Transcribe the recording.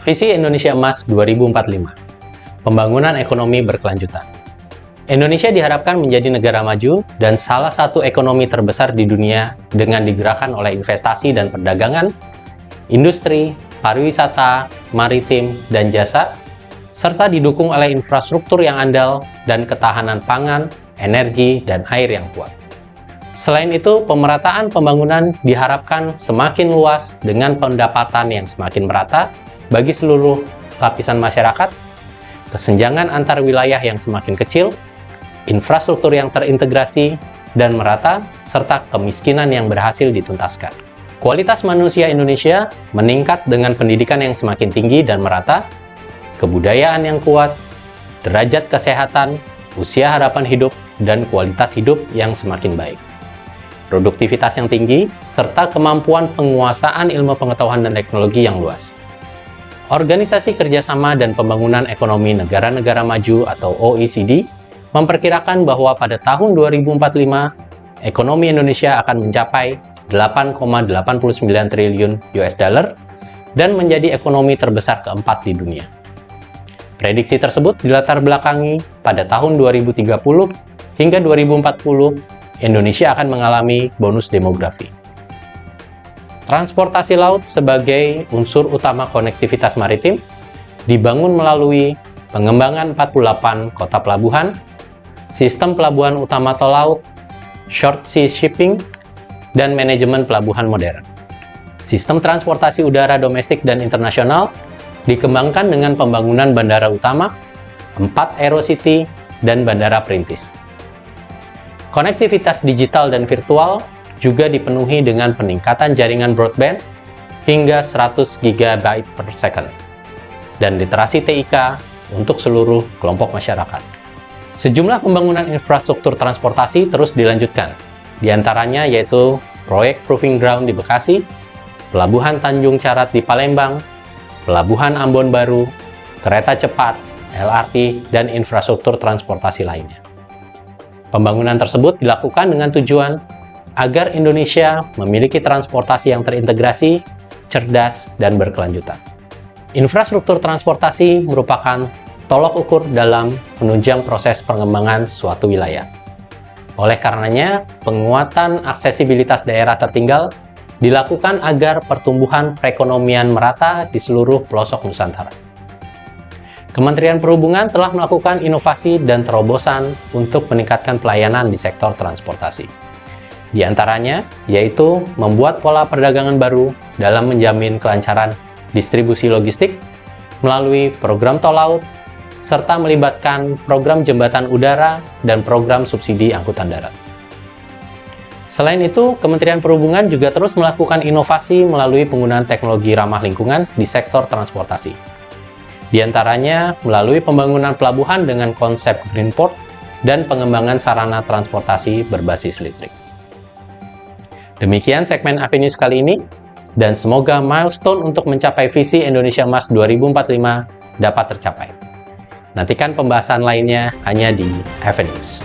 Visi Indonesia Emas 2045. Pembangunan ekonomi berkelanjutan. Indonesia diharapkan menjadi negara maju dan salah satu ekonomi terbesar di dunia dengan digerakkan oleh investasi dan perdagangan, industri, pariwisata, maritim, dan jasa, serta didukung oleh infrastruktur yang andal dan ketahanan pangan, energi, dan air yang kuat. Selain itu, pemerataan pembangunan diharapkan semakin luas dengan pendapatan yang semakin merata bagi seluruh lapisan masyarakat, kesenjangan antar wilayah yang semakin kecil, infrastruktur yang terintegrasi dan merata, serta kemiskinan yang berhasil dituntaskan. Kualitas manusia Indonesia meningkat dengan pendidikan yang semakin tinggi dan merata, kebudayaan yang kuat, derajat kesehatan, usia harapan hidup, dan kualitas hidup yang semakin baik. Produktivitas yang tinggi, serta kemampuan penguasaan ilmu pengetahuan dan teknologi yang luas. Organisasi Kerjasama dan Pembangunan Ekonomi Negara-Negara Maju atau OECD memperkirakan bahwa pada tahun 2045, ekonomi Indonesia akan mencapai 8,89 triliun US dollar dan menjadi ekonomi terbesar keempat di dunia. Prediksi tersebut dilatar belakangi pada tahun 2030 hingga 2040 Indonesia akan mengalami bonus demografi. Transportasi laut sebagai unsur utama konektivitas maritim dibangun melalui pengembangan 48 kota pelabuhan, sistem pelabuhan utama tol laut, short sea shipping, dan manajemen pelabuhan modern. Sistem transportasi udara domestik dan internasional dikembangkan dengan pembangunan bandara utama, 4 Aerocity, dan bandara perintis. Konektivitas digital dan virtual juga dipenuhi dengan peningkatan jaringan broadband hingga 100 GB per second dan literasi TIK untuk seluruh kelompok masyarakat. Sejumlah pembangunan infrastruktur transportasi terus dilanjutkan, diantaranya yaitu proyek Proving Ground di Bekasi, Pelabuhan Tanjung Carat di Palembang, Pelabuhan Ambon Baru, kereta cepat, LRT, dan infrastruktur transportasi lainnya. Pembangunan tersebut dilakukan dengan tujuan agar Indonesia memiliki transportasi yang terintegrasi, cerdas, dan berkelanjutan. Infrastruktur transportasi merupakan tolok ukur dalam menunjang proses pengembangan suatu wilayah. Oleh karenanya, penguatan aksesibilitas daerah tertinggal dilakukan agar pertumbuhan perekonomian merata di seluruh pelosok Nusantara. Kementerian Perhubungan telah melakukan inovasi dan terobosan untuk meningkatkan pelayanan di sektor transportasi. Di antaranya, yaitu membuat pola perdagangan baru dalam menjamin kelancaran distribusi logistik melalui program tol laut, serta melibatkan program jembatan udara dan program subsidi angkutan darat. Selain itu, Kementerian Perhubungan juga terus melakukan inovasi melalui penggunaan teknologi ramah lingkungan di sektor transportasi. Di antaranya melalui pembangunan pelabuhan dengan konsep Green Port dan pengembangan sarana transportasi berbasis listrik. Demikian segmen Avenues kali ini, dan semoga milestone untuk mencapai visi Indonesia Emas 2045 dapat tercapai. Nantikan pembahasan lainnya hanya di Avenues.